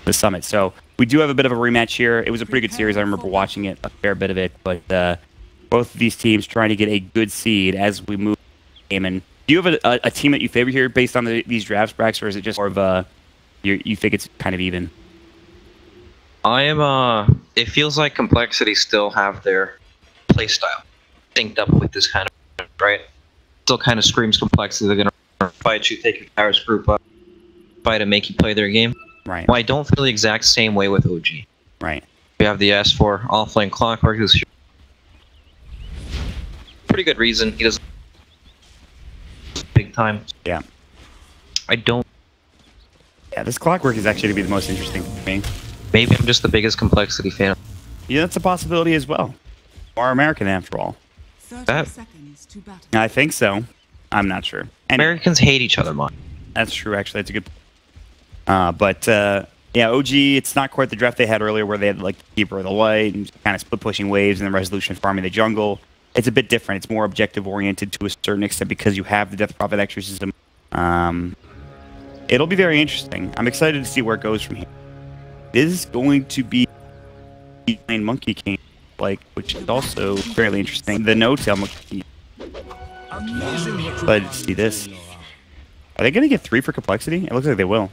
the summit. So we do have a bit of a rematch here. It was a pretty good series. I remember watching it, a fair bit of it. But both of these teams trying to get a good seed as we move the game. And do you have a team that you favor here based on these drafts, Brax, or is it just more of a you think it's kind of even? I am. It feels like Complexity still have their play style synced up with this kind of right. Still kind of screams Complexity. They're gonna fight you, take your powers group up, fight and make you play their game. Right. Well, I don't feel the exact same way with OG. Right. We have the S4 offlane Clockwork. This pretty good reason he doesn't big time. Yeah. I don't. Yeah, this Clockwork is actually to be the most interesting for me. Maybe I'm just the biggest Complexity fan. Yeah, that's a possibility as well. We're American after all. 30 seconds to battle. I think so. I'm not sure. And Americans hate each other, man. that's true, actually. That's a good point. Yeah, OG, it's not quite the draft they had earlier where they had like the Keeper of the Light and kind of split pushing waves and then resolution farming the jungle. It's a bit different. It's more objective oriented to a certain extent because you have the Death Prophet exorcism. It'll be very interesting. I'm excited to see where it goes from here. This is going to be Monkey King, which is also fairly interesting. The no-tail Monkey King. Excited to see this. Are they going to get 3 for Complexity? It looks like they will.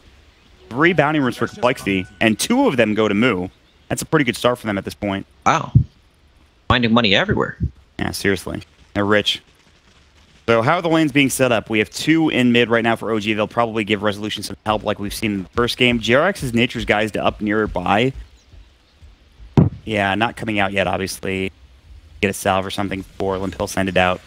3 bounty rooms for Complexity, and 2 of them go to Moo. That's a pretty good start for them at this point. Wow. Finding money everywhere. Yeah, seriously. They're rich. So how are the lanes being set up? We have 2 in mid right now for OG. They'll probably give Resolution some help like we've seen in the first game. JRX is Nature's guys to up nearby. Yeah, not coming out yet, obviously. Get a salve or something for Limp. He'll send it out.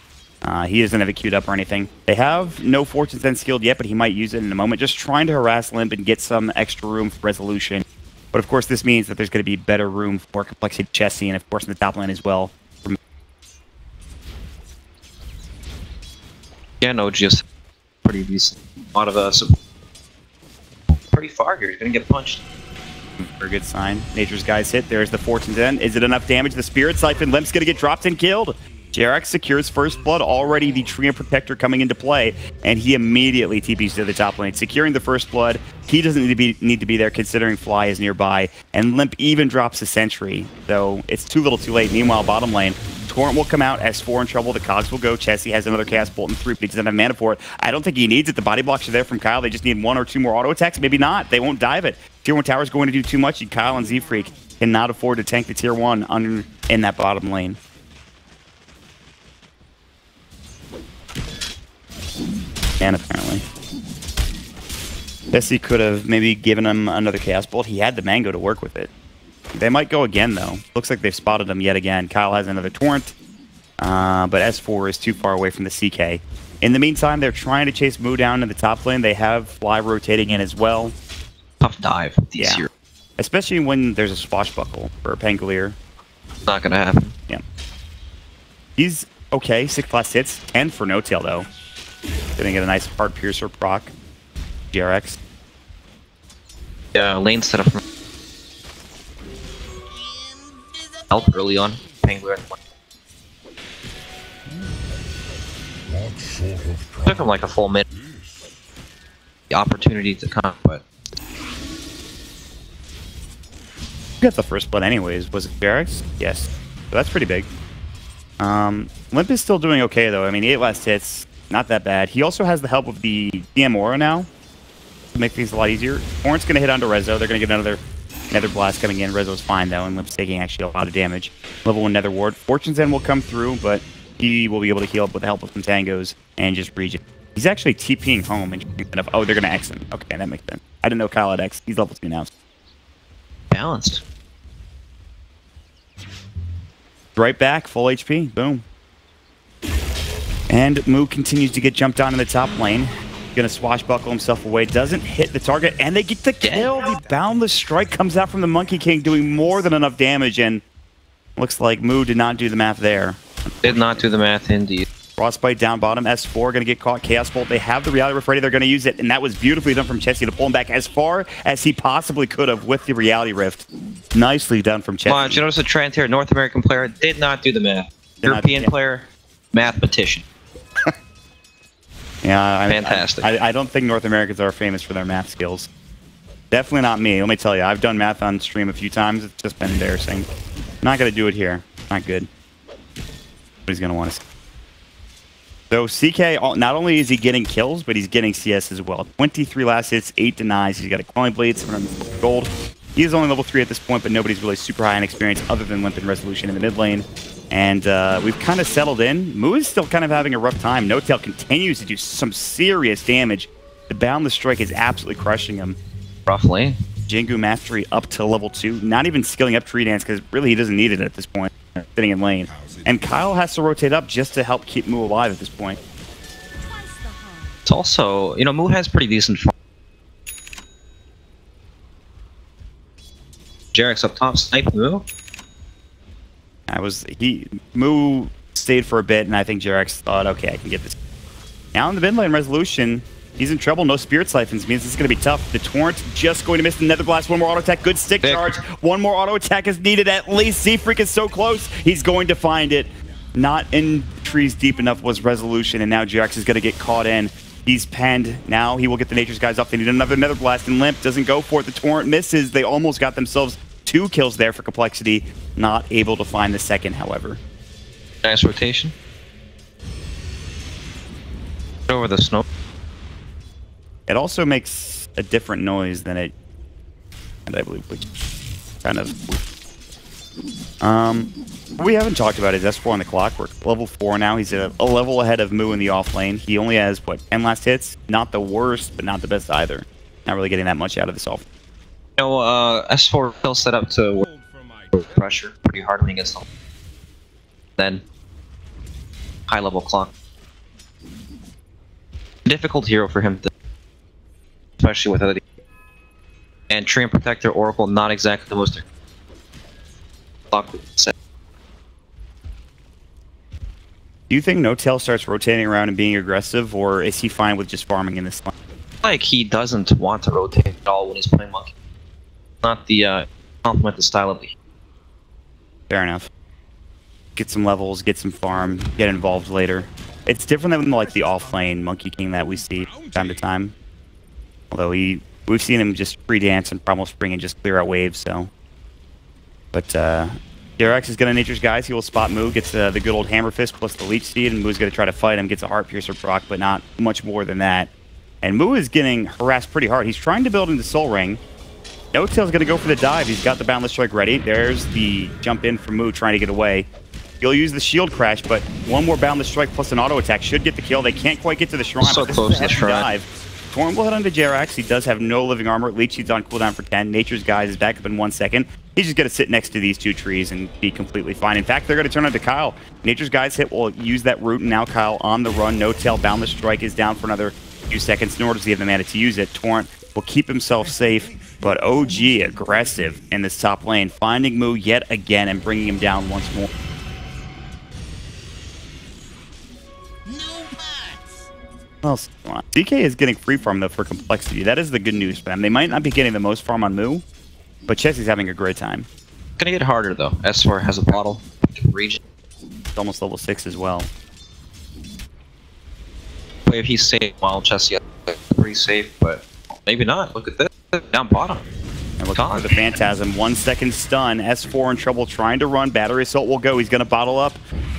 He doesn't have it queued up or anything. They have no Fortune's End skilled yet, but he might use it in a moment. Just trying to harass Limp and get some extra room for Resolution. But of course, this means that there's going to be better room for Complexity Chessie, and of course in the top lane as well. Yeah, no, just pretty decent. A lot of us pretty far here. He's gonna get punched. For a good sign. Nature's guys hit. There's the Fortune's End. Is it enough damage? The Spirit Siphon. Limp's gonna get dropped and killed. JRX secures first blood. Already the Tree and Protector coming into play, and he immediately TPs to the top lane, securing the first blood. He doesn't need to be there, considering Fly is nearby, and Limp even drops a sentry, though it's too little, too late. Meanwhile, bottom lane, Torrent will come out. S4 in trouble. The Cogs will go. Chessie has another cast bolt and 3, but he doesn't have mana for it. I don't think he needs it. The body blocks are there from Kyle. They just need 1 or 2 more auto attacks. Maybe not. They won't dive it. Tier 1 tower is going to do too much, and Kyle and Z-Freak cannot afford to tank the Tier 1 in that bottom lane. And apparently. Chessie could have maybe given him another Chaos Bolt. He had the Mango to work with it. They might go again, though. Looks like they've spotted him yet again. Kyle has another Torrent, but S4 is too far away from the CK. In the meantime, they're trying to chase Moo down in the top lane. They have Fly rotating in as well. Tough dive this year. Especially when there's a Swashbuckle for Pangolier. Not gonna happen. Yeah. He's okay. 6+ hits. 10 for no-tail, though. Gonna get a nice Heart Piercer proc. GRX. Yeah, lane setup. Help early on. Pangolier. Took him like a full minute. The opportunity to come, but Got the first blood anyways. Was it GRX? Yes. So that's pretty big. Limp is still doing okay though. I mean, 8 last hits. Not that bad. He also has the help of the DM Aura now to make things a lot easier. Torrent's going to hit onto Rezo. They're going to get another Nether Blast coming in. Rezo's fine, though, and Limp's taking actually a lot of damage. Level 1 Nether Ward. Fortune's End will come through, but he will be able to heal up with the help of some tangos and just regen. He's actually TPing home. And oh, they're going to X him. Okay, that makes sense. I didn't know Kyle had X. He's level 2 now. balanced. Right back, full HP. Boom. And Moo continues to get jumped on in the top lane. Gonna swashbuckle himself away. Doesn't hit the target, and they get the kill. The boundless strike comes out from the Monkey King, doing more than enough damage, and looks like Moo did not do the math there. Did not do the math, indeed. Frostbite down bottom. S4 gonna get caught. Chaos Bolt. They have the Reality Rift ready. They're gonna use it, and that was beautifully done from Chessie to pull him back as far as he possibly could have with the Reality Rift. Nicely done from Chessie. Come on, did you notice the trend here? North American player did not do the math. European player, mathematician. Yeah, fantastic. I don't think North Americans are famous for their math skills. Definitely not me. Let me tell you, I've done math on stream a few times. It's just been embarrassing. Not going to do it here. Not good. He's going to want to. So CK, not only is he getting kills, but he's getting CS as well. 23 last hits, 8 denies. He's got a Quelling Blade, 700 gold. He is only level 3 at this point, but nobody's really super high in experience other than Limp and Resolution in the mid lane. And we've kind of settled in. Moo is still kind of having a rough time. NoTail continues to do some serious damage. The Boundless Strike is absolutely crushing him. Roughly. Jingu Mastery up to level 2. Not even skilling up Tree Dance because really he doesn't need it at this point. Sitting in lane. And Kyle has to rotate up just to help keep Moo alive at this point. It's also, you know, Moo has pretty decent farm. Jarek's up top, snipe Moo. Moo stayed for a bit, and I think Jarex thought, okay, I can get this. Now in the mid lane Resolution, he's in trouble. No Spirit Siphons means it's going to be tough. The Torrent just going to miss the Nether Blast. One more auto attack. Good stick charge. One more auto attack is needed at least. Seafreak is so close. He's going to find it. Not in trees deep enough was Resolution, and now Jarex is going to get caught in. He's penned. Now he will get the Nature's Guys off. They need another Nether Blast, and Limp doesn't go for it. The Torrent misses. They almost got themselves 2 kills there for Complexity. Not able to find the second, however. Nice rotation. Over the snow. It also makes a different noise than it, and I believe we kind of. We haven't talked about his S4 on the Clockwork. Level 4 now. He's a level ahead of Moo in the off lane. He only has, what, 10 last hits? Not the worst, but not the best either. Not really getting that much out of this off. You know, S4 still set up to pressure pretty hard when he gets home. Then, high level clock. Difficult hero for him, especially with other. And Tree and Protector Oracle, not exactly the most. Do you think NoTail starts rotating around and being aggressive, or is he fine with just farming in this lane? Like he doesn't want to rotate at all when he's playing Monkey. Not the complement the style of the. Fair enough. Get some levels, get some farm, get involved later. It's different than like the off-lane Monkey King that we see time to time. Although we've seen him just free dance and Primal Spring and just clear out waves. So, but Jarex is gonna Nature's Guys. He will spot Moo, gets the good old Hammer Fist plus the Leech Seed, and Moo's gonna try to fight him. Gets a Heart Piercer proc, but not much more than that. And Moo is getting harassed pretty hard. He's trying to build into Soul Ring. NoTail's gonna go for the dive. He's got the Boundless Strike ready. There's the jump in from Moo trying to get away. He'll use the shield crash, but one more Boundless Strike plus an auto attack should get the kill. They can't quite get to the shrine, So but this close is a to the hefty shrine. dive. Torrent will head onto Jarex. He does have no living armor. Leech Seed's on cooldown for 10. Nature's Guys is back up in 1 second. He's just going to sit next to these 2 trees and be completely fine. In fact, they're going to turn onto Kyle. Nature's Guys hit will use that root, and now Kyle on the run. NoTail Boundless Strike is down for another few seconds, nor does he have the mana to use it. Torrent will keep himself safe, but OG aggressive in this top lane, finding Moo yet again and bringing him down once more. What else? CK is getting free farm though for Complexity. That is the good news for them. They might not be getting the most farm on Moo, but Chessie's having a great time. Gonna get harder though. S4 has a bottle region. It's almost level 6 as well. But if he's safe, while Chessie is pretty safe, but maybe not. Look at this down bottom. And look for the Phantasm. 1 second stun. S4 in trouble trying to run. Battery Assault will go. He's going to bottle up.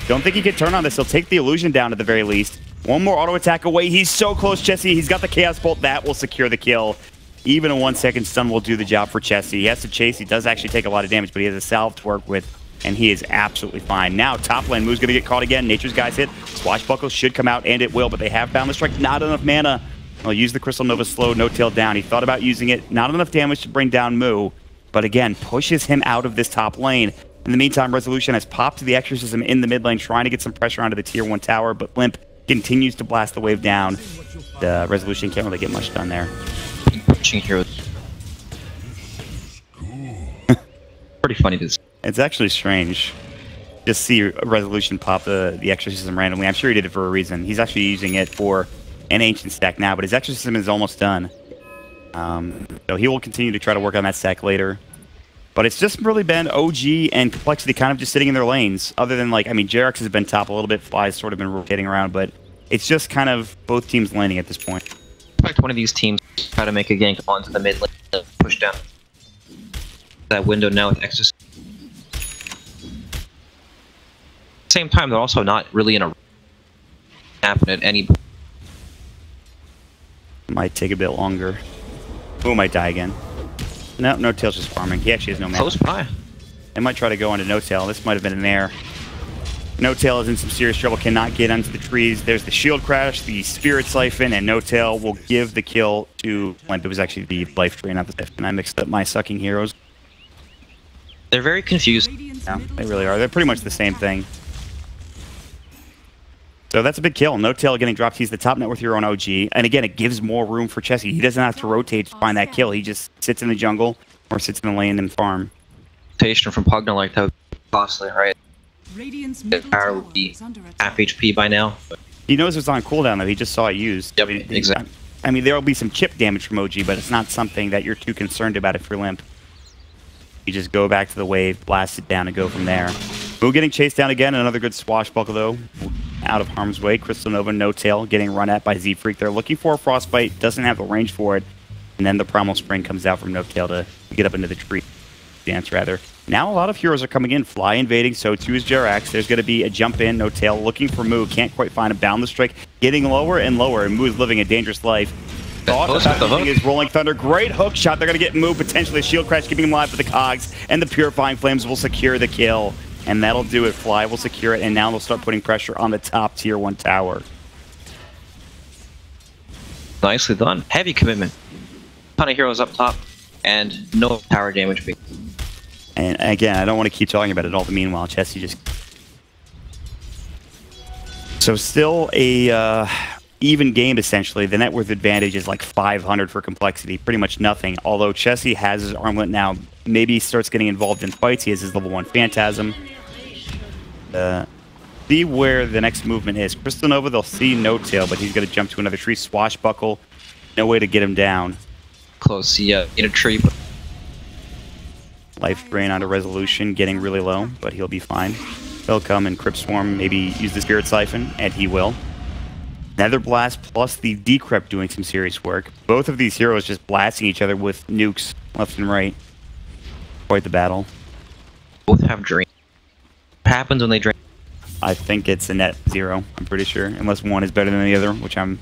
Don't think he can turn on this. He'll take the illusion down at the very least. One more auto attack away. He's so close, Chessie. He's got the Chaos Bolt. That will secure the kill. Even a 1 second stun will do the job for Chessie. He has to chase. He does actually take a lot of damage, but he has a salve to work with, and he is absolutely fine. Now, top lane, Moo's going to get caught again. Nature's Guys hit. Swashbuckle should come out, and it will, but they have Boundless Strike. Not enough mana. I'll use the Crystal Nova slow, NoTail down. He thought about using it. Not enough damage to bring down Moo, but again, pushes him out of this top lane. In the meantime, Resolution has popped the Exorcism in the mid lane, trying to get some pressure onto the tier 1 tower, but Limp continues to blast the wave down. The Resolution can't really get much done there. Pushing heroes. Pretty funny to see. It's actually strange. Just see Resolution pop the Exorcism randomly. I'm sure he did it for a reason. He's actually using it for an Ancient stack now, but his Exorcism is almost done. So he will continue to try to work on that stack later. But it's just really been OG and Complexity kind of just sitting in their lanes. Other than, like, I mean, Jarex has been top a little bit. Fly's sort of been rotating around, but it's just kind of both teams laning at this point. In fact, one of these teams try to make a gank onto the mid lane, push down that window now with extra. Same time, they're also not really in a happen at any point. Might take a bit longer. Who might die again? No, No Tail's just farming. He actually has no mana. Close by. They might try to go into No Tail. This might have been an air. No Tail is in some serious trouble, cannot get onto the trees. There's the shield crash, the spirit siphon, and No Tail will give the kill to Limp. It was actually the life drain, not the siphon. I mixed up my sucking heroes. They're very confused. Yeah, they really are. They're pretty much the same thing. So that's a big kill. No Tail getting dropped. He's the top net worth hero on OG. And again, it gives more room for Chessie. He doesn't have to rotate to find that kill. He just sits in the jungle or sits in the lane and farm. Rotation from Pugna like that would be costly, right? The power would be half HP by now. But He knows it's on cooldown, though. He just saw it used. Yep, exactly. I mean, there will be some chip damage from OG, but it's not something that you're too concerned about if you're Limp. You just go back to the wave, blast it down, and go from there. Boo getting chased down again. Another good swashbuckle, though. Out of harm's way. Crystal Nova, No Tail, getting run at by Z-Freak. They're looking for a Frostbite. Doesn't have the range for it. And then the Primal Spring comes out from No Tail to get up into the tree. Dance, rather. Now a lot of heroes are coming in. Fly invading, so too is Jerax. There's going to be a jump in. No Tail looking for Moo. Can't quite find him. Boundless Strike getting lower and lower. And Moo is living a dangerous life. Is Rolling Thunder. Great hook shot. They're going to get Moo. Potentially a shield crash, keeping him alive for the cogs. And the Purifying Flames will secure the kill. And that'll do it. Fly will secure it. And now they'll start putting pressure on the top tier 1 tower. Nicely done. Heavy commitment. Ton of heroes up top. And no tower damage being. And again, I don't want to keep talking about it all the meanwhile. Chessie just... So still a even game, essentially. The net worth advantage is like 500 for complexity. Pretty much nothing. Although Chessie has his armlet now. Maybe he starts getting involved in fights. He has his level 1 Phantasm. See where the next movement is. Crystal Nova, they'll see No Tail, but he's going to jump to another tree. Swashbuckle. No way to get him down. Close, yeah, in a tree. Life drain onto Resolution, getting really low, but he'll be fine. He'll come and Crypt Swarm, maybe use the Spirit Siphon, and he will. Nether Blast plus the Decrypt doing some serious work. Both of these heroes just blasting each other with nukes left and right. Quite the battle. Both have drain. What happens when they drain? I think it's a net 0, I'm pretty sure. Unless one is better than the other, which I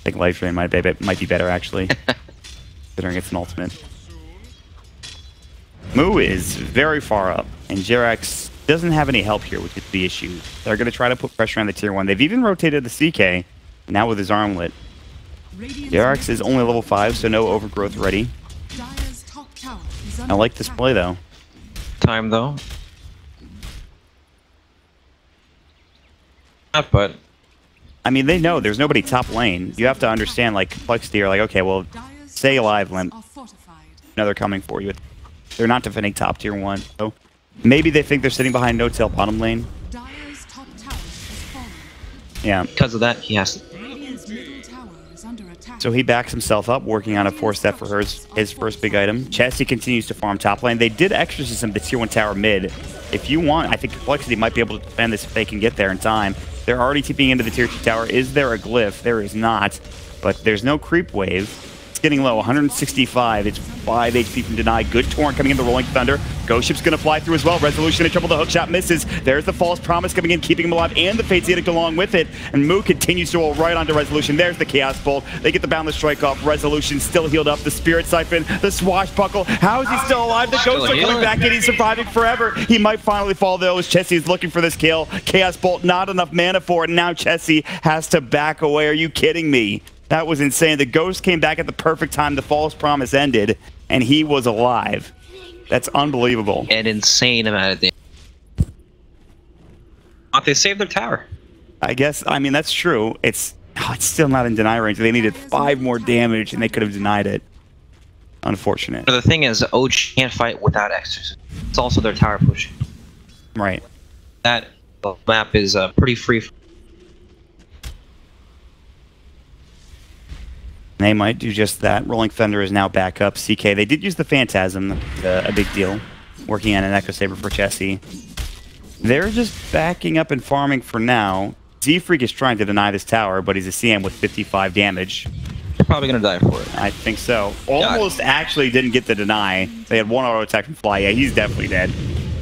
think Life Drain might be better, actually. Considering it's an ultimate. Moo is very far up, and Jerax doesn't have any help here, which is the issue. They're going to try to put pressure on the tier 1. They've even rotated the CK, now with his armlet. Jerax is only level 5, so no overgrowth ready. I like this play, though. Time, though. But I mean, they know there's nobody top lane. You have to understand, like, complexity. You're like, okay, well, stay alive, Limp. No, they're coming for you. They're not defending top tier 1. So maybe they think they're sitting behind No Tail bottom lane. Yeah. Because of that, he has to. So he backs himself up, working on a 4-step for his first big item. Chessie continues to farm top lane. They did exorcism the tier 1 tower mid. If you want, I think Complexity might be able to defend this if they can get there in time. They're already TPing into the tier 2 tower. Is there a glyph? There is not. But there's no creep wave. It's getting low, 165. It's 5 HP from Deny. Good Torrent coming in, the Rolling Thunder. Ghost Ship's going to fly through as well. Resolution in trouble. The hookshot misses. There's the False Promise coming in, keeping him alive, and the Fate's Edict along with it. And Moo continues to roll right onto Resolution. There's the Chaos Bolt. They get the Boundless Strike off. Resolution still healed up. The Spirit Siphon, the Swashbuckle. How is he still alive? The Ghosts are coming back in. He's surviving forever. He might finally fall, though, as Chessie is looking for this kill. Chaos Bolt, not enough mana for it. And now Chessie has to back away. Are you kidding me? That was insane. The Ghost came back at the perfect time. The False Promise ended, and he was alive. That's unbelievable. An insane amount of damage. They saved their tower. I guess, I mean, that's true. It's still not in deny range. They needed 5 more damage, and they could have denied it. Unfortunate. But the thing is, OG can't fight without exorcism. It's also their tower pushing. Right. That map is pretty free. They might do just that. Rolling Thunder is now back up. CK, they did use the Phantasm, a big deal. Working on an Echo Saber for Chessie. They're just backing up and farming for now. Z-Freak is trying to deny this tower, but he's a CM with 55 damage. probably gonna die for it. I think so. Almost actually didn't get the deny. They had one auto attack from Fly. Yeah, he's definitely dead.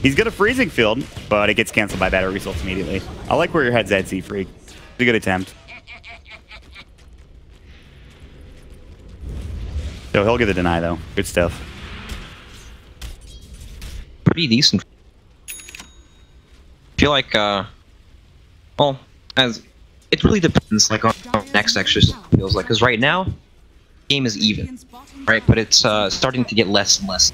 He's got a freezing field, but it gets canceled by battery results immediately. I like where your head's at, Z-Freak. It's a good attempt. So he'll get the deny, though. Good stuff. Pretty decent. I feel like, well, as it really depends, like, on next exercise feels like. Because right now, game is even, right? But it's starting to get less and less.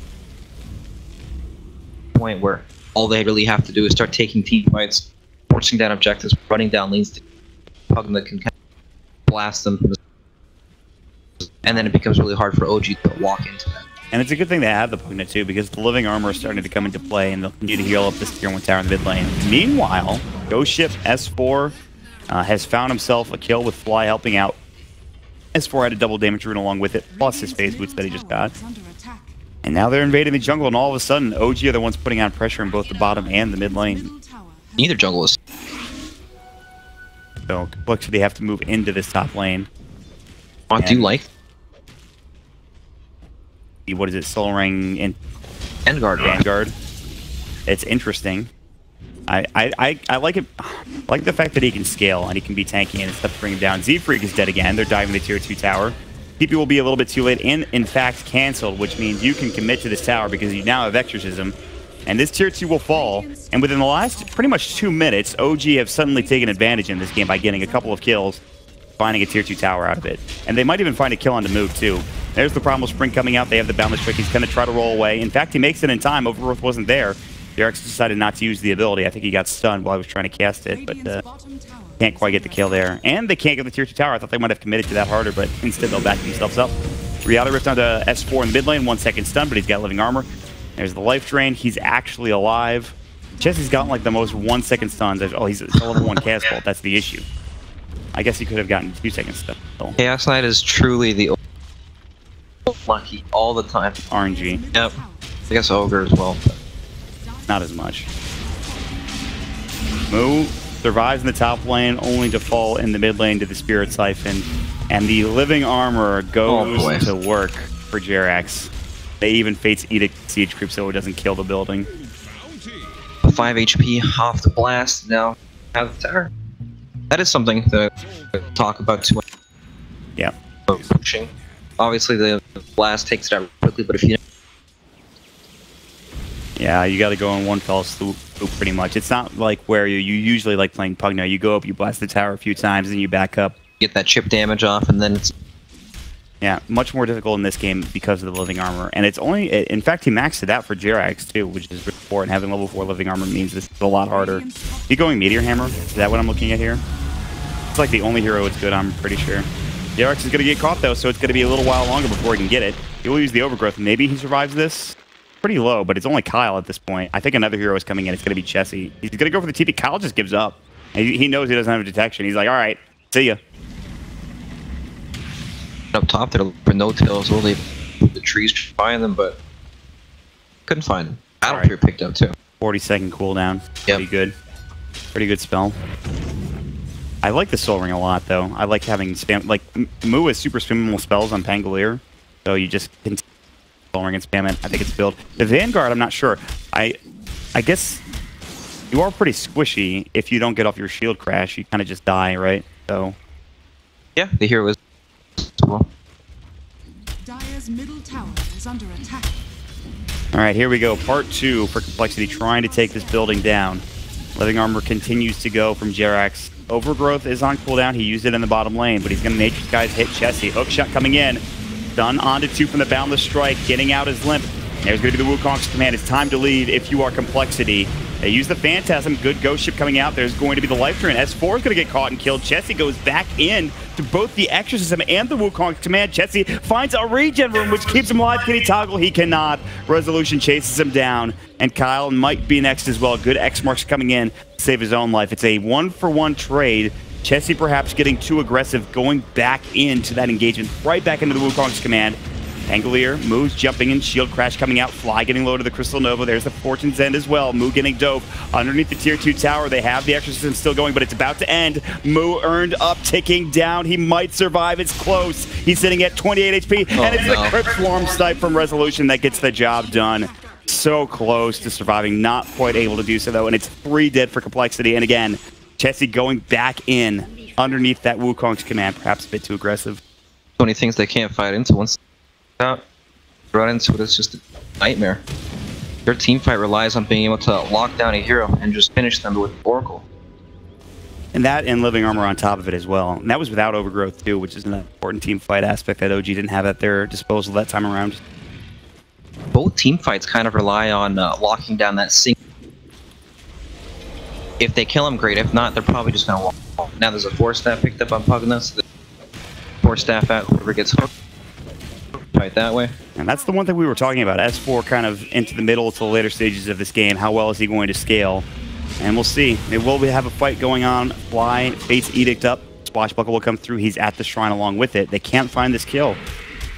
Point where all they really have to do is start taking team fights, forcing down objectives, running down lanes to Pugna that can kind of blast them, and then it becomes really hard for OG to walk into that. And it's a good thing they have the Pugna too, because the living armor is starting to come into play, and they'll continue to heal up this tier 1 tower in the mid lane. Meanwhile, Ghost Ship S4 has found himself a kill with Fly helping out. S4 had a double damage rune along with it, plus his phase boots that he just got. And now they're invading the jungle, and all of a sudden, OG are the ones putting on pressure in both the bottom and the mid lane. Neither jungle is. So, Complexity have to move into this top lane. I do like. What is it? Soul Ring and Vanguard. It's interesting. I like it. I like the fact that he can scale and he can be tanky and stuff to bring him down. Z-Freak is dead again. They're diving the tier 2 tower. PP will be a little bit too late and, in fact, canceled, which means you can commit to this tower because you now have Exorcism. And this tier 2 will fall. And within the last pretty much 2 minutes, OG have suddenly taken advantage in this game by getting a couple of kills, finding a tier 2 tower out of it. And they might even find a kill on the move, too. There's the Primal Spring coming out. They have the Boundless Trick. He's going to try to roll away. In fact, he makes it in time. Overgrowth wasn't there. Derek's decided not to use the ability. I think he got stunned while he was trying to cast it, but can't quite get the kill there. And they can't get the tier 2 tower. I thought they might have committed to that harder, but instead they'll back themselves up. Reality Rift onto S4 in the mid lane. 1 second stun, but he's got living armor. There's the life drain. He's actually alive. Chessie's gotten like the most 1 second stuns. Oh, he's a level 1 cast bolt. That's the issue. I guess he could have gotten 2 second stun. So. Chaos Knight is truly the lucky all the time. RNG. Yep. I guess Ogre as well. But. Not as much. Moo survives in the top lane, only to fall in the mid lane to the Spirit Siphon. And the living armor goes to work for Jerax. They even fates Edict Siege Creep so it doesn't kill the building. 5 HP off the blast, now have the tower. That is something to talk about too. Yeah. Pushing. Obviously the blast takes it out quickly, but if you yeah, you got to go in one fell swoop pretty much. It's not like where you usually like playing Pugna. You go up, you blast the tower a few times, and you back up. Get that chip damage off, and then it's... Yeah, much more difficult in this game because of the living armor. And it's only... In fact, he maxed it out for Jerax, too, which is really important. Having level 4 living armor means this is a lot harder. You going Meteor Hammer? Is that what I'm looking at here? It's like the only hero it's good, I'm pretty sure. Jerax is going to get caught, though, so it's going to be a little while longer before he can get it. He will use the Overgrowth. Maybe he survives this. Pretty low, but it's only Kyle at this point. I think another hero is coming in. It's going to be Chessie. He's going to go for the TP. Kyle just gives up. He knows he doesn't have detection. He's like, all right, see ya. Up top there for no tails. Well, the trees to find them, but couldn't find them. Battle Fear picked up too. 40-second cooldown. Yep. Pretty good. Pretty good spell. I like the Soul Ring a lot, though. I like having spam. Like, Moo has super spammable spells on Pangolier, so you just continue Soul Ring and spam it. I think it's built. The Vanguard, I'm not sure. I guess you are pretty squishy. If you don't get off your shield crash, you kind of just die, right? So. Yeah, the hero is. Well. Dire's middle tower is under attack. All right, here we go. Part 2 for Complexity, trying to take this building down. Living armor continues to go from Jerax. Overgrowth is on cooldown. He used it in the bottom lane, but he's going to Nature's Guys hit Chessie. Hook shot coming in. Stun onto 2 from the Boundless Strike, getting out his limp. There's going to be the Wukong's command. It's time to leave if you are Complexity. They use the Phantasm. Good Ghost Ship coming out. There's going to be the Life Drain. S4 is going to get caught and killed. Chessie goes back in to both the Exorcism and the Wukong's command. Chessie finds a regen room, which keeps him alive. Can he toggle? He cannot. Resolution chases him down. And Kyle might be next as well. Good X marks coming in to save his own life. It's a 1-for-1 trade. Chessie perhaps getting too aggressive, going back into that engagement, right back into the Wukong's command. Pangolier, Moo's jumping in, shield crash coming out, Fly getting low to the Crystal Nova. There's the Fortune's End as well. Moo getting dove underneath the tier 2 tower. They have the Exorcism still going, but it's about to end. Moo earned up, ticking down. He might survive. It's close. He's sitting at 28 HP, and it's the Crypt Swarm Snipe from Resolution that gets the job done. So close to surviving, not quite able to do so though, and it's 3 dead for Complexity. And again, Chessie going back in underneath that Wukong's command, perhaps a bit too aggressive. So many things they can't fight into once out. Run into it, it's just a nightmare. Their team fight relies on being able to lock down a hero and just finish them with Oracle. And that and living armor on top of it as well. And that was without overgrowth too, which is an important team fight aspect that OG didn't have at their disposal that time around. Both team fights kind of rely on locking down that sync. If they kill him, great. If not, they're probably just gonna walk. Now there's a 4-staff picked up on Pugna, so 4-staff out, whoever gets hooked, fight that way. And that's the one thing we were talking about. S4 kind of into the middle to the later stages of this game. How well is he going to scale? And we'll see. It will have a fight going on. Fly, Fate's Edict up. Swashbuckle will come through. He's at the shrine along with it. They can't find this kill.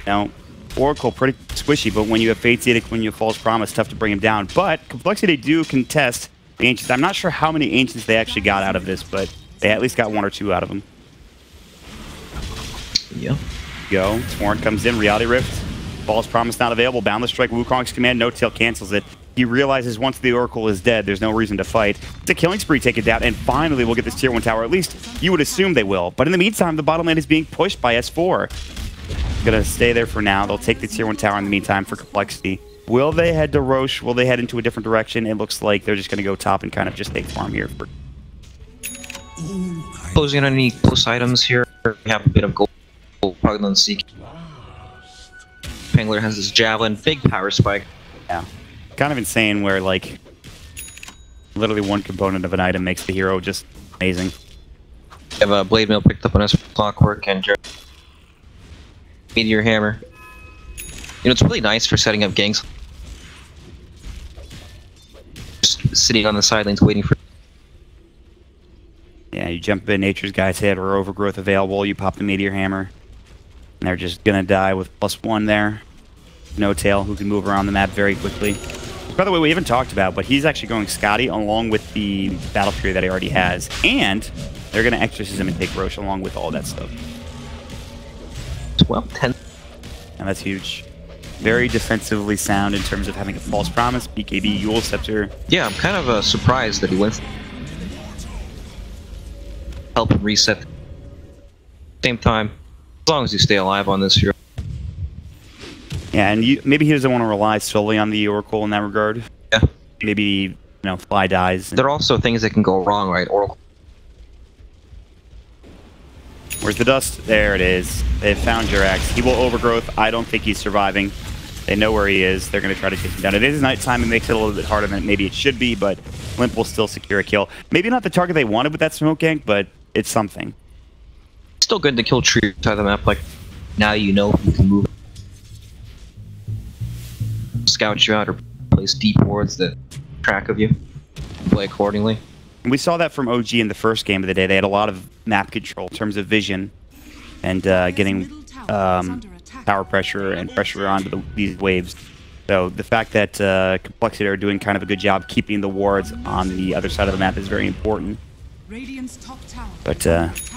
Now, Oracle pretty squishy, but when you have Fate's Edict, when you have False Promise, tough to bring him down. But Complexity do contest the Ancients. I'm not sure how many Ancients they actually got out of this, but they at least got 1 or 2 out of them. Yeah. Go. Sworn comes in. Reality Rift. False Promise not available. Boundless Strike. Wukong's command. No Tail cancels it. He realizes once the Oracle is dead, there's no reason to fight. It's a killing spree, take it down, and finally we'll get this tier 1 tower. At least you would assume they will. But in the meantime, the bottom lane is being pushed by S4. Gonna stay there for now. They'll take the tier 1 tower in the meantime for Complexity. Will they head to Roche? Will they head into a different direction? It looks like they're just gonna go top and kind of just take farm here. Closing on any close items here. We have a bit of gold. Pugna Seek. Pangler has this javelin, big power spike. Yeah. Kind of insane where, like, literally one component of an item makes the hero just amazing. We have a Blade Mill picked up on us, Clockwork, and Meteor Hammer. You know, it's really nice for setting up ganks. Just sitting on the sidelines waiting for... Yeah, you jump in Nature's Guy's head or Overgrowth available, you pop the Meteor Hammer. And they're just gonna die with +1 there. No Tail, who can move around the map very quickly. By the way, we haven't talked about, but he's actually going Scotty along with the Battle Fury that he already has. And they're gonna Exorcism and take Roche along with all that stuff. 10. And that's huge. Very defensively sound in terms of having a False Promise, BKB, Eul Scepter. Yeah, I'm kind of surprised that he went... Help him reset. Same time, as long as you stay alive on this hero. Yeah, and maybe he doesn't want to rely solely on the Oracle in that regard. Yeah. Maybe, you know, Fly dies. There are also things that can go wrong, right? Oracle. Where's the dust? There it is. They've found Jirax. He will Overgrowth. I don't think he's surviving. They know where he is. They're going to try to take him down. It is nighttime. It makes it a little bit harder than maybe it should be, but Limp will still secure a kill. Maybe not the target they wanted with that smoke gank, but it's something. Still good to kill tree side of the map. Like, now you know you can move. Scout you out or place deep wards that track of you. Play accordingly. And we saw that from OG in the first game of the day. They had a lot of map control in terms of vision and getting power pressure and pressure onto these waves. So the fact that Complexity are doing kind of a good job keeping the wards on the other side of the map is very important. But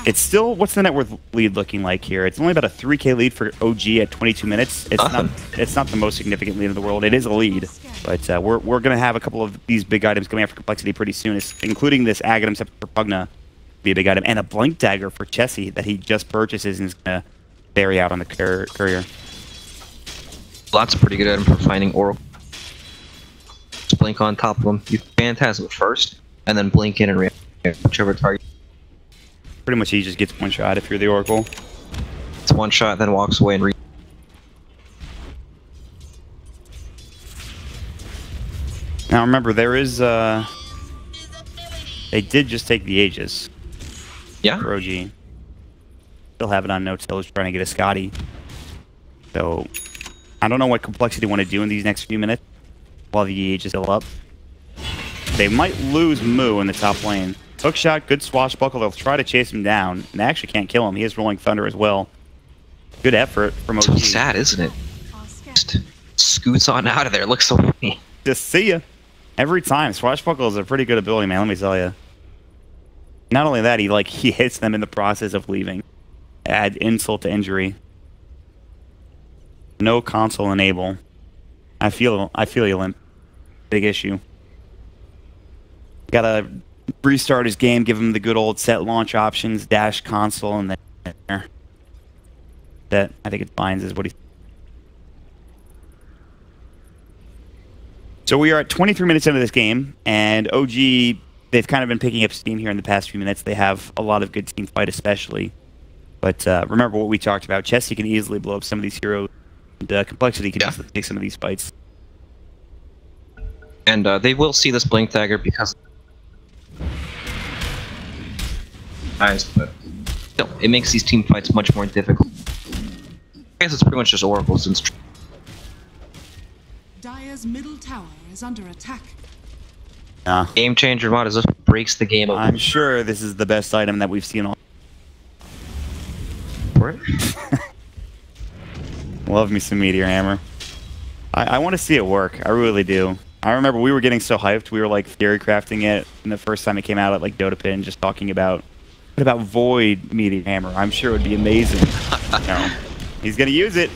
it's still, what's the net worth lead looking like here? It's only about a 3K lead for OG at 22 minutes. It's not the most significant lead in the world. It is a lead, but we're going to have a couple of these big items coming out for Complexity pretty soon, including this Aghanim Scepter for Pugna, be a big item, and a Blink Dagger for Chessie that he just purchases and is going to bury out on the courier. Lots of pretty good items for finding Oracle. Just blink on top of them. You Phantasm first, and then blink in and react. Whichever target. Pretty much he just gets one shot if you're the Oracle. It's one shot, then walks away and Now remember, there is they did just take the Aegis. Yeah. For OG. Still have it on no till is trying to get a Scotty. So I don't know what Complexity want to do in these next few minutes while the Aegis is still up. They might lose Moo in the top lane. Hookshot, good swashbuckle. They'll try to chase him down. And they actually can't kill him. He has Rolling Thunder as well. Good effort from OG. So sad, isn't it? just scoots on out of there. Looks so funny. Just see ya. Every time. Swashbuckle is a pretty good ability, man, let me tell you. Not only that, he hits them in the process of leaving. Add insult to injury. No console enable. I feel you, Limp. Big issue. Gotta restart his game, give him the good old set launch options, dash console, and then there. That I think it finds is what he. So we are at 23 minutes into this game, and OG, they've kind of been picking up steam here in the past few minutes. They have a lot of good team fight, especially. But remember what we talked about. Chessie can easily blow up some of these heroes. And Complexity can easily take some of these fights. And they will see this Blink Dagger because... Nice, but still, it makes these team fights much more difficult. I guess it's pretty much just Oracle since... Dire's middle tower is under attack. Game changer mod is just breaks the game up. I'm sure this is the best item that we've seen all. Love me some Meteor Hammer. I want to see it work. I really do. I remember we were getting so hyped. We were like theory crafting it in the first time it came out at like DotaPin, just talking about what about Void Meteor Hammer. I'm sure it would be amazing. No, he's gonna use it.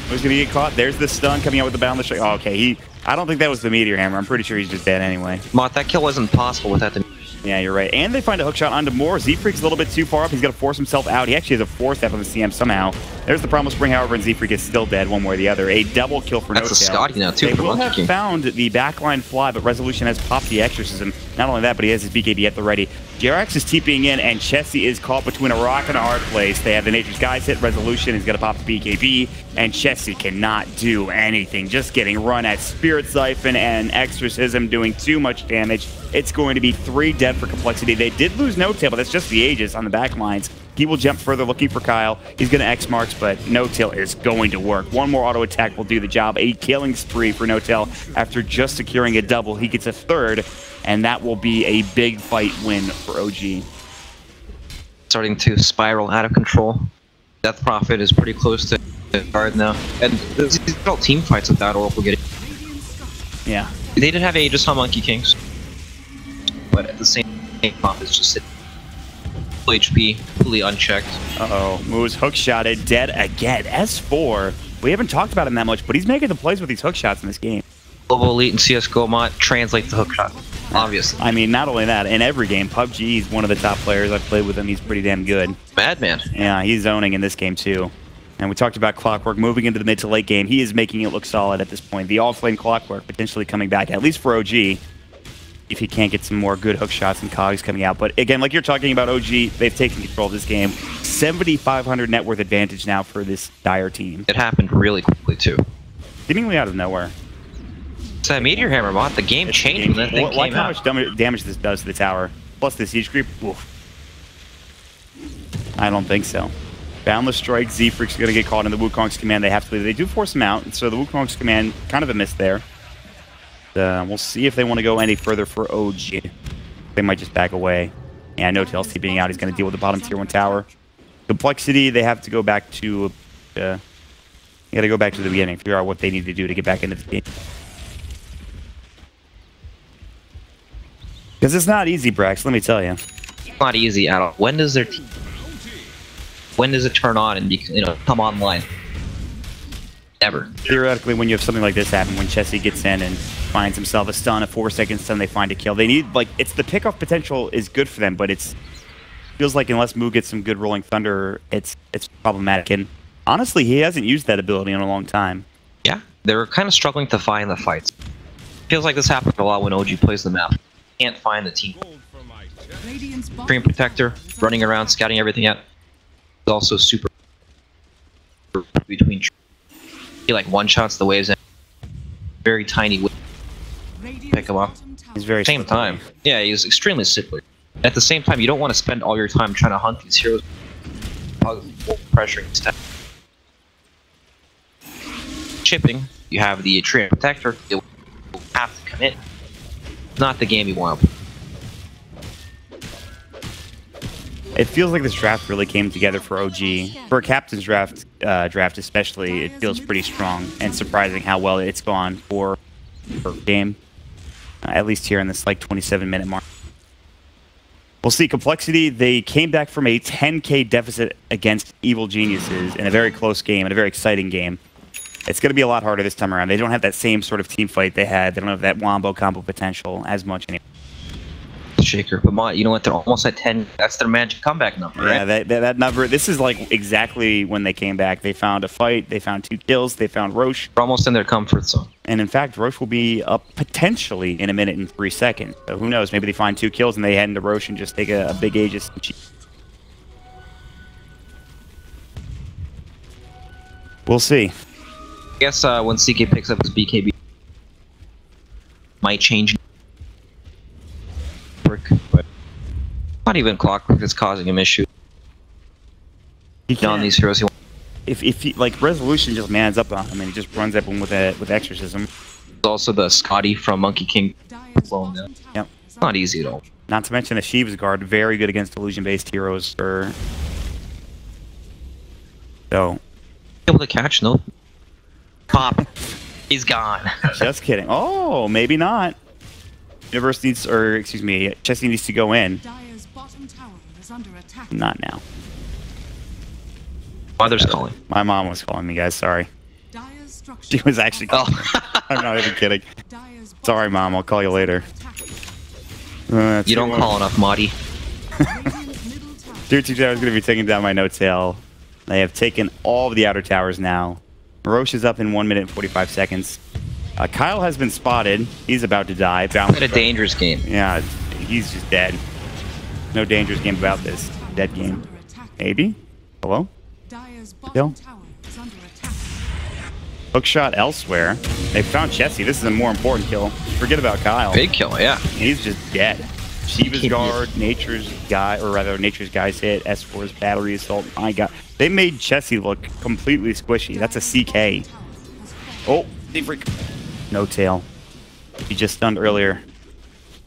Who's gonna get caught? There's the stun coming out with the boundless strike. Oh, okay, I don't think that was the Meteor Hammer. I'm pretty sure he's just dead anyway. Mott, that kill wasn't possible without the... Yeah, you're right. And they find a hookshot onto Moore. Z-Freak's a little bit too far up. He's got to force himself out. He actually has a 4-step on the CM somehow. There's the Primal Spring, however, and Z-Freak is still dead one way or the other. A double kill for That's No a Scotty now, too. They for will Monkey have King. found the backline fly, but Resolution has popped the Exorcism. Not only that, but he has his BKB at the ready. JRX is TPing in, and Chessie is caught between a rock and a hard place. They have the Nature's Guys hit. Resolution is going to pop the BKB, and Chessie cannot do anything. Just getting run at Spirit Siphon and Exorcism doing too much damage. It's going to be 3 dead for Complexity. They did lose No-Tail, but that's just the Aegis on the back lines. He will jump further looking for Kyle. He's going to X-Marks, but No-Tail is going to work. One more auto attack will do the job. A killing spree for No-Tail after just securing a double. He gets a 3rd, and that will be a big fight win for OG. Starting to spiral out of control. Death Prophet is pretty close to guard now. And these are all team fights without Oracle getting... Yeah. They did have Aegis on Monkey Kings. But at the same time, Pop is just sitting full HP, fully unchecked. Uh-oh. Moves hookshotted, dead again. S4. We haven't talked about him that much, but he's making the plays with these hook-shots in this game. Global Elite and CSGO mod translate the hookshot, obviously. I mean, not only that, in every game, PUBG, he's one of the top players. I've played with him. He's pretty damn good. Madman. Yeah, he's zoning in this game, too. And we talked about Clockwork moving into the mid to late game. He is making it look solid at this point. The offlane Clockwork potentially coming back, at least for OG, if he can't get some more good hook shots and cogs coming out. But again, like you're talking about OG, they've taken control of this game. 7,500 net worth advantage now for this Dire team. It happened really quickly, too. Seemingly out of nowhere. It's that Meteor Hammer mod. The game changed when that thing came how out. much damage this does to the tower. Plus the siege creep. Oof. I don't think so. Boundless Strike, Z-Freak's going to get caught in the Wukong's command. They have to leave. They do force him out, so the Wukong's command, kind of a miss there. We'll see if they want to go any further for OG. They might just back away. Yeah, no TLC being out. He's going to deal with the bottom tier 1 tower. Complexity, they have to go back to... you got to go back to the beginning, figure out what they need to do to get back into the game. Because it's not easy, Brax, let me tell you. It's not easy at all. When does their team... When does it turn on and come online? Never. Theoretically, when you have something like this happen, when Chessie gets in and finds himself a stun, a 4-second stun, they find a kill. They need, like, it's the pickoff potential is good for them, but it feels like unless Moo gets some good rolling thunder, it's problematic. And honestly, he hasn't used that ability in a long time. Yeah, they're kind of struggling to find the fights. Feels like this happens a lot when OG plays the map. Can't find the team. Stream Protector, running around, scouting everything out. Is also super between. He like one-shots the waves and very tiny wave. Pick him up. He's very same time. Yeah, he's extremely slippery. At the same time, you don't want to spend all your time trying to hunt these heroes. Pressuring step. Chipping, you have the Treant Protector. It will have to commit. Not the game you want. It feels like this draft really came together for OG. For a captain's draft, especially, it feels pretty strong and surprising how well it's gone for game. At least here in this like 27-minute mark. We'll see. Complexity, they came back from a 10K deficit against Evil Geniuses in a very close game, and a very exciting game. It's going to be a lot harder this time around. They don't have that same sort of team fight they had. They don't have that wombo combo potential as much anymore. Shaker, but you know what? They're almost at 10. That's their magic comeback number, right? Yeah, that number. This is like exactly when they came back. They found a fight. They found 2 kills. They found Roche. They're almost in their comfort zone. And in fact, Roche will be up potentially in 1 minute and 3 seconds. So who knows? Maybe they find 2 kills and they head into Roche and just take a big Aegis. We'll see. I guess when CK picks up his BKB, might change. But not even Clockwork is causing him issues. On these heroes, if he, like, Resolution just mans up on him and he just runs up him with Exorcism. Also the Scotty from Monkey King. Yep. Not easy at all. Not to mention the Shiva's Guard, very good against illusion-based heroes. So Able to catch, no. Pop. He's gone. Just kidding. Oh, maybe not. Universe needs, or excuse me, Chessie needs to go in. Not now. Mother's calling. My mom was calling me, guys. Sorry. She was actually calling me. I'm not even kidding. Sorry, Mom. I'll call you later. You don't call enough, Marty. Tier 2 tower is going to be taking down my no-tail. They have taken all of the outer towers now. Roche is up in 1 minute and 45 seconds. Kyle has been spotted. He's about to die. It's a dangerous game. Yeah, he's just dead. No dangerous game about this. Dead game. Maybe? Hello? Kill? Hook shot elsewhere. They found Chessie. This is a more important kill. Forget about Kyle. Big kill, yeah. He's just dead. Shiva's Guard, Nature's Guy's hit, S4's Battery Assault. My God. They made Chessie look completely squishy. That's a CK. Oh, deep freak. No tail. He just stunned earlier.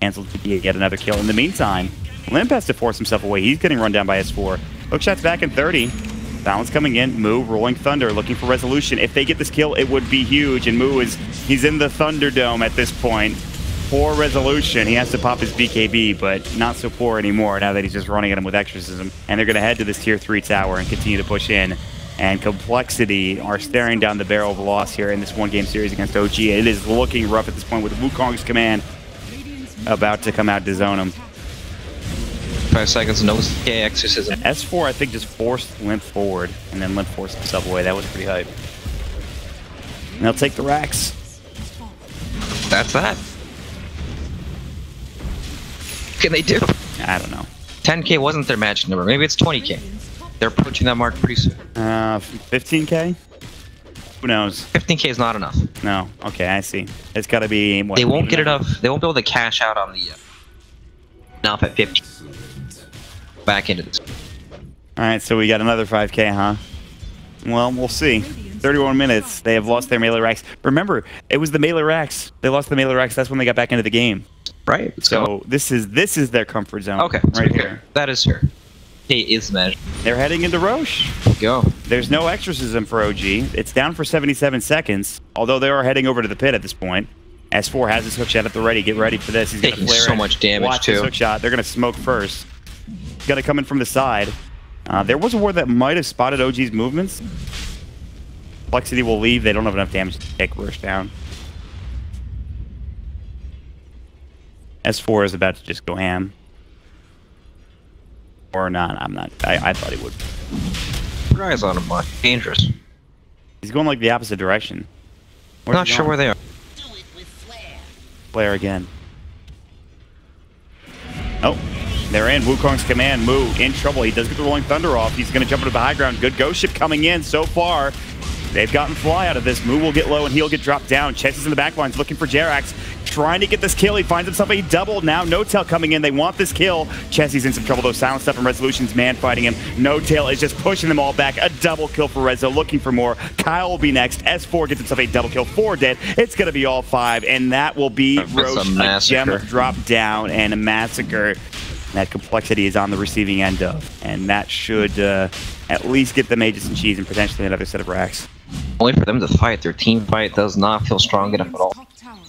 Cancelled to get another kill. In the meantime, Limp has to force himself away. He's getting run down by S4. Hookshot's back in 30. Balance coming in. Moo, Rolling Thunder, looking for resolution. If they get this kill, it would be huge. And Moo he's in the Thunderdome at this point. Poor resolution. He has to pop his BKB, but not so poor anymore now that he's just running at him with Exorcism. And they're going to head to this tier 3 tower and continue to push in. And Complexity are staring down the barrel of a loss here in this one-game series against OG. It is looking rough at this point with Wukong's command about to come out to zone him. 5 seconds, no K Exorcism. S4, I think, just forced Limp forward, and then Limp forced himself away. That was pretty hype. And they'll take the racks. That's that. What can they do? I don't know. 10K wasn't their magic number. Maybe it's 20K. They're approaching that mark pretty soon. 15K? Who knows? 15K is not enough. No. Okay, I see. It's got to be... What, they won't get enough. They won't be able to cash out on the... enough at 50. Back into this. Alright, so we got another 5K, huh? Well, we'll see. 31 minutes. They have lost their melee racks. Remember, it was the melee racks. They lost the melee racks. That's when they got back into the game. Right. So this is their comfort zone. Okay. Right here. That is fair. Is magic. They're heading into Roche. Go. There's no Exorcism for OG. It's down for 77 seconds, although they are heading over to the pit at this point. S4 has his hookshot at the ready. Get ready for this. He's going to flare so much damage, Watch his hookshot. They're going to smoke first. He's going to come in from the side. There was a ward that might have spotted OG's movements. Complexity will leave. They don't have enough damage to take Roche down. S4 is about to just go ham. Or not, I'm not. I thought he would. Eyes on him, much dangerous. He's going like the opposite direction. Not sure where they are. Flare again. Oh, they're in. Wukong's command. Moo in trouble. He does get the Rolling Thunder off. He's going to jump into the high ground. Good ghost ship coming in so far. They've gotten fly out of this. Moo will get low and he'll get dropped down. Chessie's in the back lines looking for Jerax. Trying to get this kill. He finds himself a double. Now No-Tail coming in. They want this kill. Chessie's in some trouble though. Silent Stuff from Resolution's man fighting him. No-Tail is just pushing them all back. A double kill for Rezo. Looking for more. Kyle will be next. S4 gets himself a double kill. 4 dead. It's going to be all 5. And that will be Roche. A gem drop down and a massacre. that complexity is on the receiving end of. And that should at least get them Aegis and Cheese and potentially another set of racks. Only for them to fight. Their team fight does not feel strong enough at all.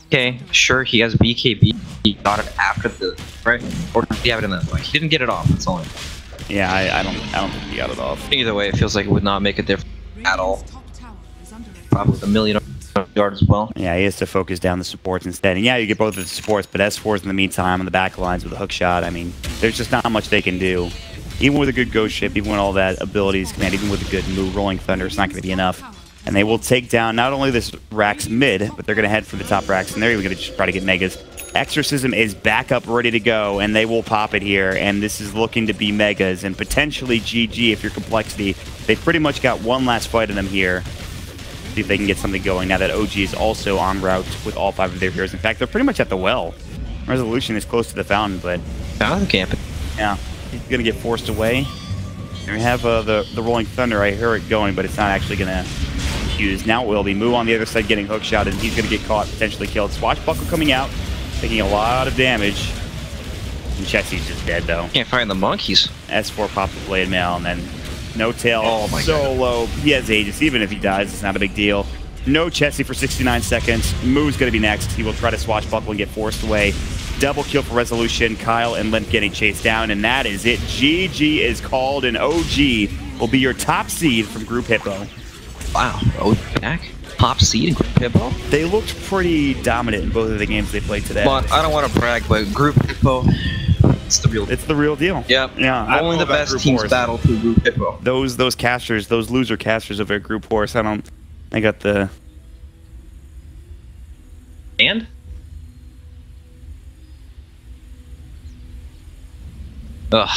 Okay, sure, he has BKB. He got it after the right, or did he have it in that fight? He didn't get it off. That's all. Yeah, I don't think he got it off. Either way, it feels like it would not make a difference at all. Probably with a million yards as well. Yeah, he has to focus down the supports instead. And yeah, you get both of the supports, but S4's in the meantime on the back lines with a hook shot. I mean, there's just not much they can do. Even with a good ghost ship, even with all that abilities command, even with a good move, rolling thunder, it's not going to be enough. And they will take down not only this Rax mid, but they're going to head for the top Rax, and they're even going to just try to get Megas. Exorcism is back up, ready to go, and they will pop it here. And this is looking to be Megas and potentially GG if you're Complexity. They've pretty much got one last fight in them here. See if they can get something going now that OG is also en route with all 5 of their heroes. In fact, they're pretty much at the well. Resolution is close to the fountain, but Fountain camp. yeah, he's going to get forced away. And we have the Rolling Thunder. I hear it going, but it's not actually going to use. Now it will be. Moo on the other side getting hook shot, and he's going to get caught, potentially killed. Swashbuckle coming out, taking a lot of damage. And Chessie's just dead, though. Can't find the monkeys. S4 popped the blade mail, and then no tail. Oh my solo. He has Aegis. Even if he dies, it's not a big deal. No Chessie for 69 seconds. Moo's going to be next. He will try to swashbuckle and get forced away. Double kill for Resolution. Kyle and Limp getting chased down, and that is it. GG is called, and OG will be your top seed from Group Hippo. Wow, back top seed in Group Hippo. They looked pretty dominant in both of the games they played today. But I don't want to brag, but Group Hippo, it's the real. It's the real deal. Yep. Yeah. Only the best teams battle through Group Hippo. Those casters, those loser casters of a Group Horse. I got the. And. Ugh.